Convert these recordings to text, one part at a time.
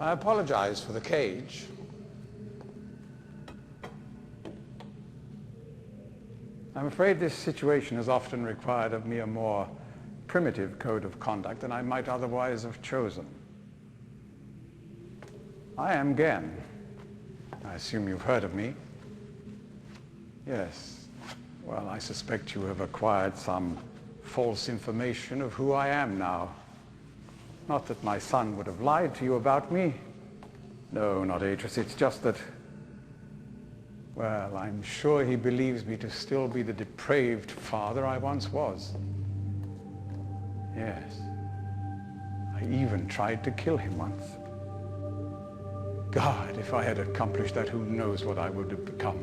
I apologize for the cage. I'm afraid this situation has often required of me a more primitive code of conduct than I might otherwise have chosen. I am Ghen. I assume you've heard of me. Yes. Well, I suspect you have acquired some false information of who I am now. Not that my son would have lied to you about me. No, not Atrus. It's just that, well, I'm sure he believes me to still be the depraved father I once was. Yes. I even tried to kill him once. God, if I had accomplished that, who knows what I would have become.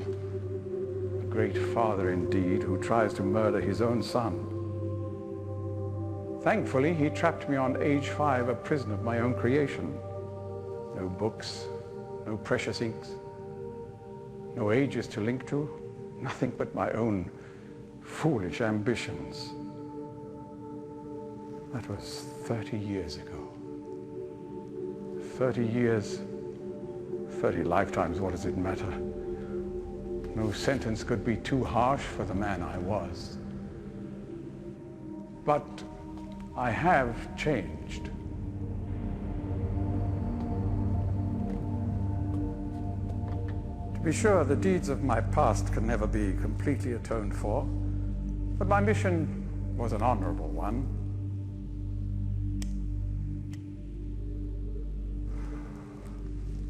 A great father indeed, who tries to murder his own son. Thankfully, he trapped me on age 5, a prison of my own creation. No books, no precious inks, no ages to link to, nothing but my own foolish ambitions. That was 30 years ago. 30 years, 30 lifetimes, what does it matter? No sentence could be too harsh for the man I was. But I have changed. To be sure, the deeds of my past can never be completely atoned for, but my mission was an honorable one.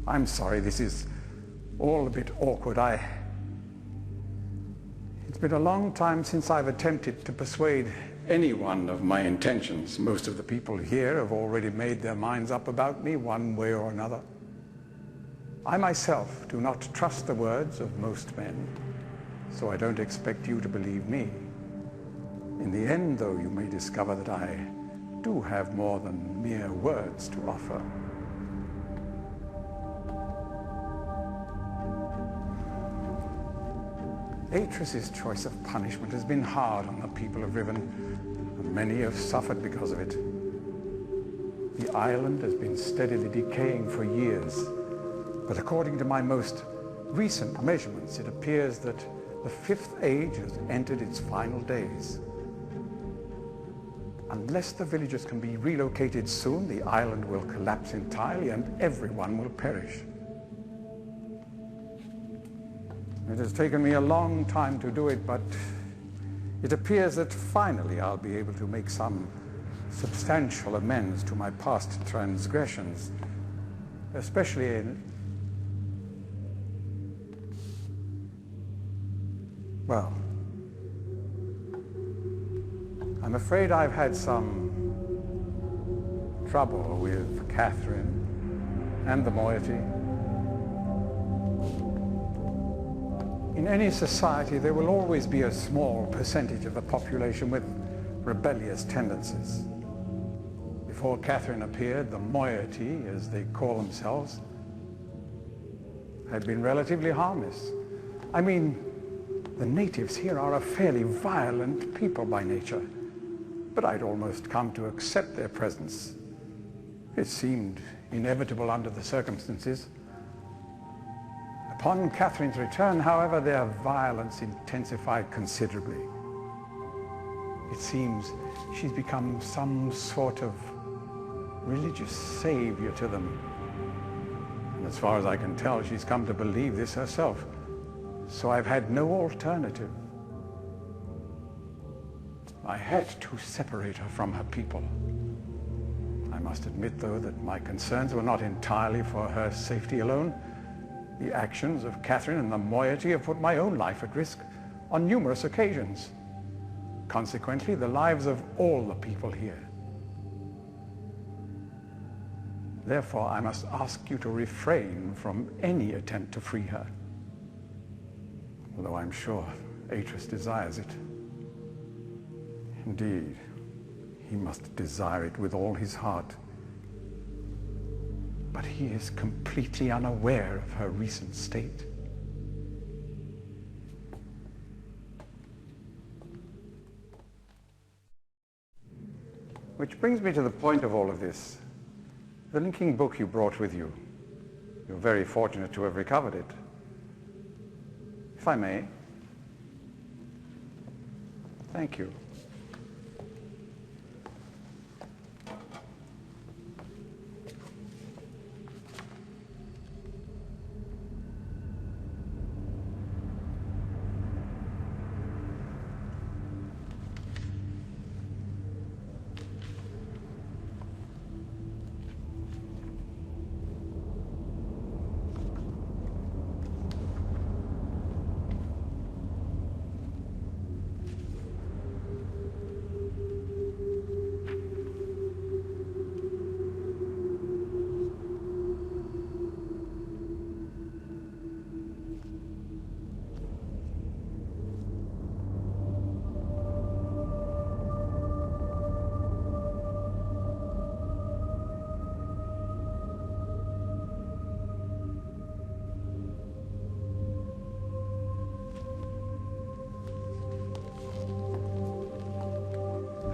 I'm sorry, this is all a bit awkward. It's been a long time since I've attempted to persuade anyone of my intentions. Most of the people here have already made their minds up about me one way or another. I myself do not trust the words of most men, so I don't expect you to believe me. In the end, though, you may discover that I do have more than mere words to offer. Atrus's choice of punishment has been hard on the people of Riven, and many have suffered because of it. The island has been steadily decaying for years, but according to my most recent measurements, it appears that the 5th age has entered its final days. Unless the villagers can be relocated soon, the island will collapse entirely and everyone will perish. It has taken me a long time to do it, but it appears that finally I'll be able to make some substantial amends to my past transgressions, especially in, well, I'm afraid I've had some trouble with Catherine and the moiety. In any society, there will always be a small percentage of the population with rebellious tendencies. Before Catherine appeared, the moiety, as they call themselves, had been relatively harmless. I mean, the natives here are a fairly violent people by nature, but I'd almost come to accept their presence. It seemed inevitable under the circumstances. Upon Catherine's return, however, their violence intensified considerably. It seems she's become some sort of religious savior to them. And as far as I can tell, she's come to believe this herself. So I've had no alternative. I had to separate her from her people. I must admit, though, that my concerns were not entirely for her safety alone. The actions of Catherine and the moiety have put my own life at risk on numerous occasions. Consequently, the lives of all the people here. Therefore, I must ask you to refrain from any attempt to free her, although I'm sure Atrus desires it. Indeed, he must desire it with all his heart. But he is completely unaware of her recent state. Which brings me to the point of all of this. The linking book you brought with you. You're very fortunate to have recovered it. If I may. Thank you.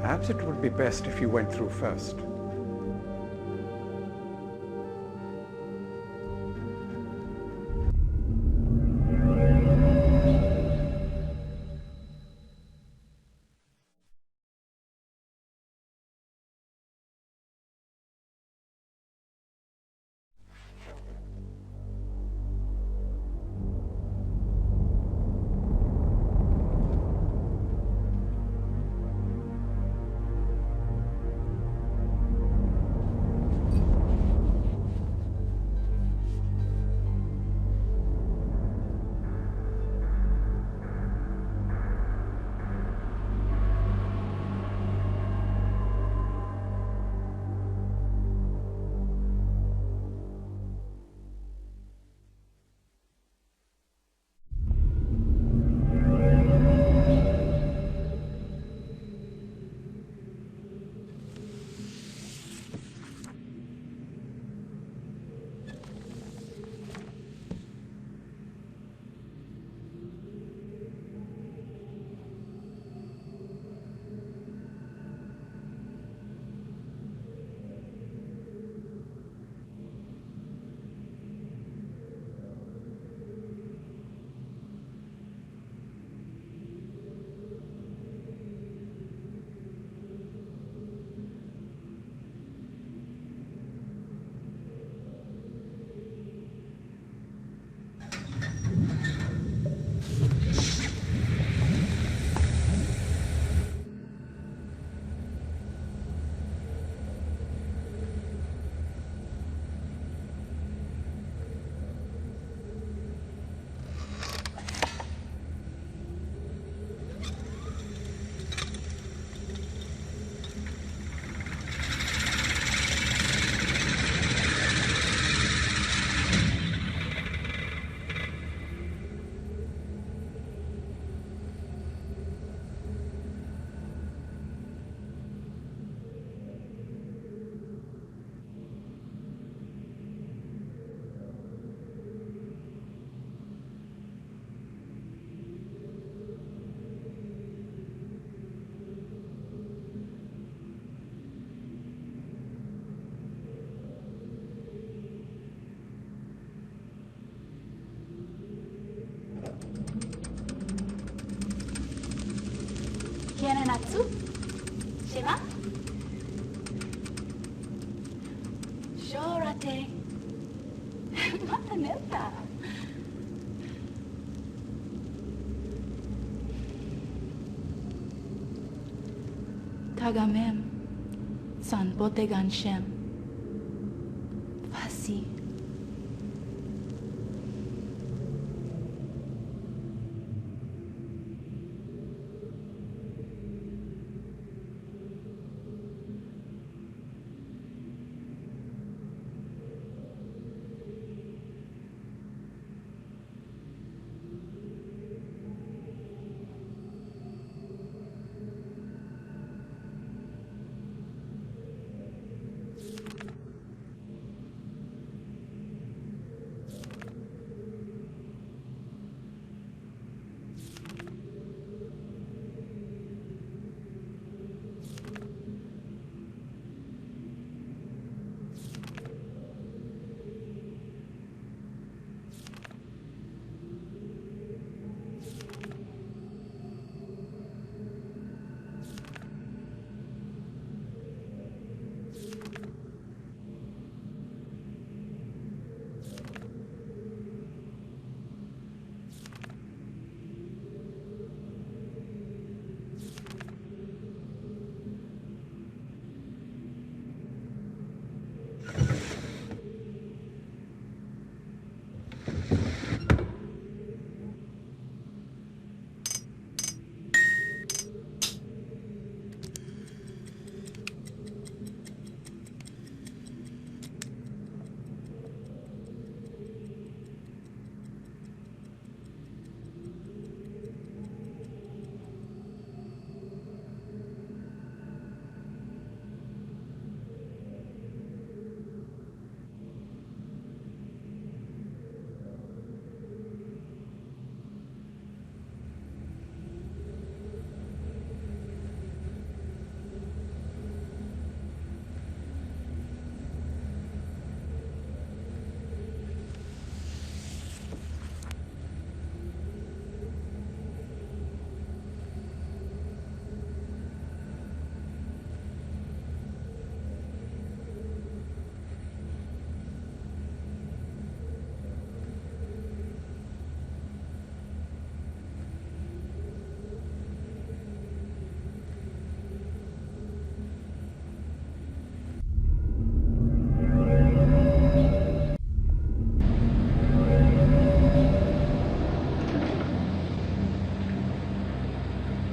Perhaps it would be best if you went through first. Natsu? Shima? Shorate. Mata neta. Tagamem. San Botegan Shem. Fasi.